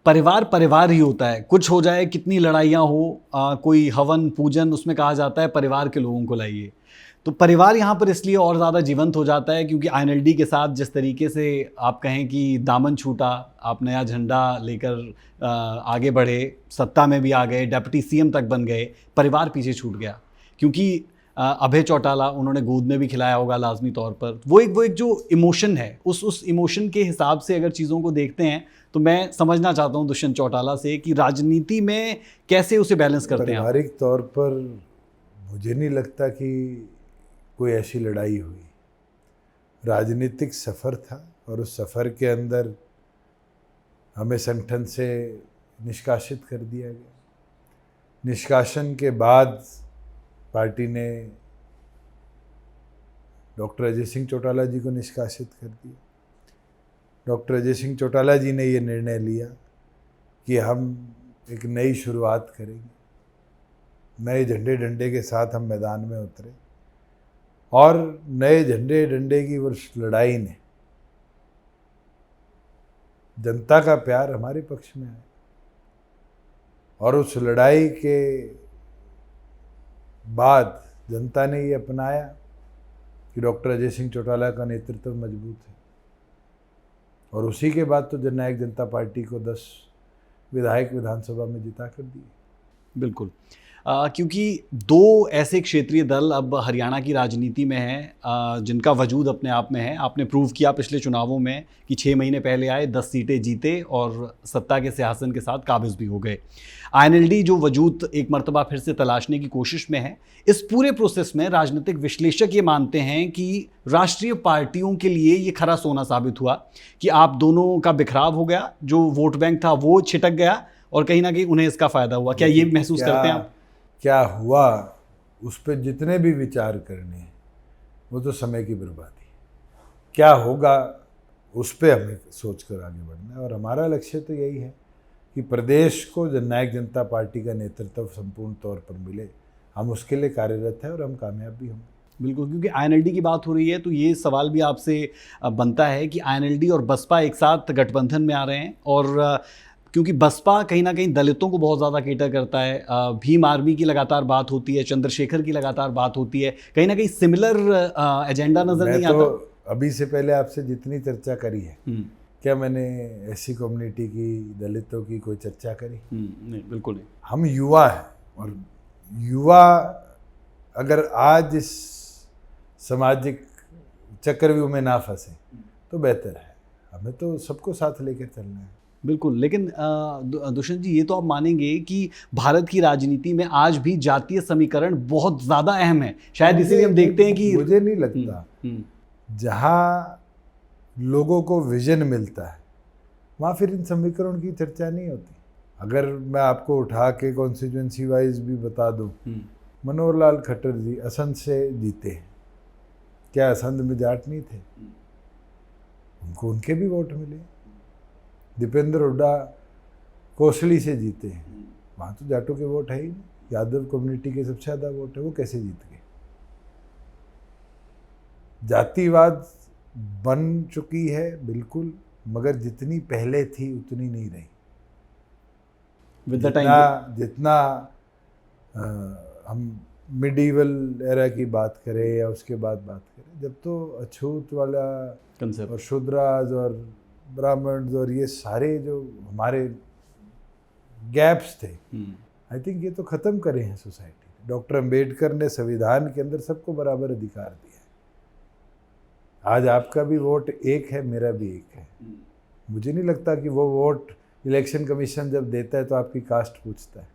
परिवार परिवार ही होता है, कुछ हो जाए, कितनी लड़ाइयाँ हो, कोई हवन पूजन, उसमें कहा जाता है परिवार के लोगों को लाइए। तो परिवार यहाँ पर इसलिए और ज़्यादा जीवंत हो जाता है क्योंकि आईएनएलडी के साथ जिस तरीके से आप कहें कि दामन छूटा, आप नया झंडा लेकर आगे बढ़े, सत्ता में भी आ गए, डिप्टी सीएम तक बन गए, परिवार पीछे छूट गया। क्योंकि अभय चौटाला, उन्होंने गोद में भी खिलाया होगा लाजमी तौर पर। वो एक जो इमोशन है, उस इमोशन के हिसाब से अगर चीज़ों को देखते हैं तो मैं समझना चाहता हूँ दुष्यंत चौटाला से कि राजनीति में कैसे उसे बैलेंस करते हैं आप? पारिवारिक तौर पर मुझे नहीं लगता कि कोई ऐसी लड़ाई हुई। राजनीतिक सफ़र था और उस सफ़र के अंदर हमें संगठन से निष्कासित कर दिया गया। निष्कासन के बाद पार्टी ने डॉक्टर अजय सिंह चौटाला जी को निष्कासित कर दिया। डॉक्टर अजय सिंह चौटाला जी ने ये निर्णय लिया कि हम एक नई शुरुआत करेंगे, नए झंडे डंडे के साथ हम मैदान में उतरे और नए झंडे डंडे की वो लड़ाई ने जनता का प्यार हमारे पक्ष में आया और उस लड़ाई के बाद जनता ने ये अपनाया कि डॉक्टर अजय सिंह चौटाला का नेतृत्व मजबूत है और उसी के बाद तो जननायक जनता पार्टी को 10 विधायक विधानसभा में जिता कर दिए। बिल्कुल, क्योंकि दो ऐसे क्षेत्रीय दल अब हरियाणा की राजनीति में हैं जिनका वजूद अपने आप में है। आपने प्रूव किया पिछले चुनावों में कि 6 महीने पहले आए, 10 सीटें जीते और सत्ता के सिंहासन के साथ काबिज भी हो गए। आईएनएलडी जो वजूद एक मर्तबा फिर से तलाशने की कोशिश में है। इस पूरे प्रोसेस में राजनीतिक विश्लेषक ये मानते हैं कि राष्ट्रीय पार्टियों के लिए ये खरा सोना साबित हुआ कि आप दोनों का बिखराव हो गया, जो वोट बैंक था वो छिटक गया और कहीं ना कहीं उन्हें इसका फ़ायदा हुआ। क्या ये महसूस करते हैं आप? क्या हुआ उस पर जितने भी विचार करने हैं वो तो समय की बर्बादी। क्या होगा उस पर हमें सोचकर आगे बढ़ना है और हमारा लक्ष्य तो यही है कि प्रदेश को जननायक जनता पार्टी का नेतृत्व संपूर्ण तौर पर मिले। हम उसके लिए कार्यरत हैं और हम कामयाब भी होंगे। बिल्कुल, क्योंकि आईएनएलडी की बात हो रही है तो ये सवाल भी आपसे बनता है कि आईएनएलडी और बसपा एक साथ गठबंधन में आ रहे हैं और क्योंकि बसपा कहीं ना कहीं दलितों को बहुत ज़्यादा केटर करता है, भीम आर्मी की लगातार बात होती है, चंद्रशेखर की लगातार बात होती है, कहीं ना कहीं सिमिलर एजेंडा नज़र नहीं आता। अभी से पहले आपसे जितनी चर्चा करी है, क्या मैंने ऐसी कम्युनिटी की, दलितों की कोई चर्चा करी? नहीं, बिल्कुल नहीं। हम युवा हैं और युवा अगर आज इस सामाजिक चक्रव्यूह में ना फंसे तो बेहतर है। हमें तो सबको साथ लेकर चलना है। बिल्कुल, लेकिन दुष्यंत जी, ये तो आप मानेंगे कि भारत की राजनीति में आज भी जातीय समीकरण बहुत ज़्यादा अहम है। शायद इसीलिए हम देखते हैं कि मुझे नहीं लगता जहाँ लोगों को विजन मिलता है वहाँ फिर इन समीकरण की चर्चा नहीं होती। अगर मैं आपको उठा के कॉन्स्टिट्यूंसी वाइज भी बता दूं, मनोहर लाल खट्टर जी असंध से जीते हैं। क्या असंध में जाट नहीं थे? उनको उनके भी वोट मिले। दीपेंद्र हुड्डा कोसली से जीते हैं, वहाँ तो जाटों के वोट है ही नहीं। यादव कम्युनिटी के सबसे ज़्यादा वोट है, वो कैसे जीत गए? जातिवाद बन चुकी है बिल्कुल, मगर जितनी पहले थी उतनी नहीं रही। जितना हम मिडीवल एरा की बात करें या उसके बाद बात करें, जब तो अछूत वाला कंसेप्ट और शूद्राज और ब्राह्मण और ये सारे जो हमारे गैप्स थे, आई थिंक ये तो ख़त्म करे हैं सोसाइटी। डॉक्टर अंबेडकर ने संविधान के अंदर सबको बराबर अधिकार दिया है। आज आपका भी वोट एक है, मेरा भी एक है। मुझे नहीं लगता कि वो वोट इलेक्शन कमीशन जब देता है तो आपकी कास्ट पूछता है।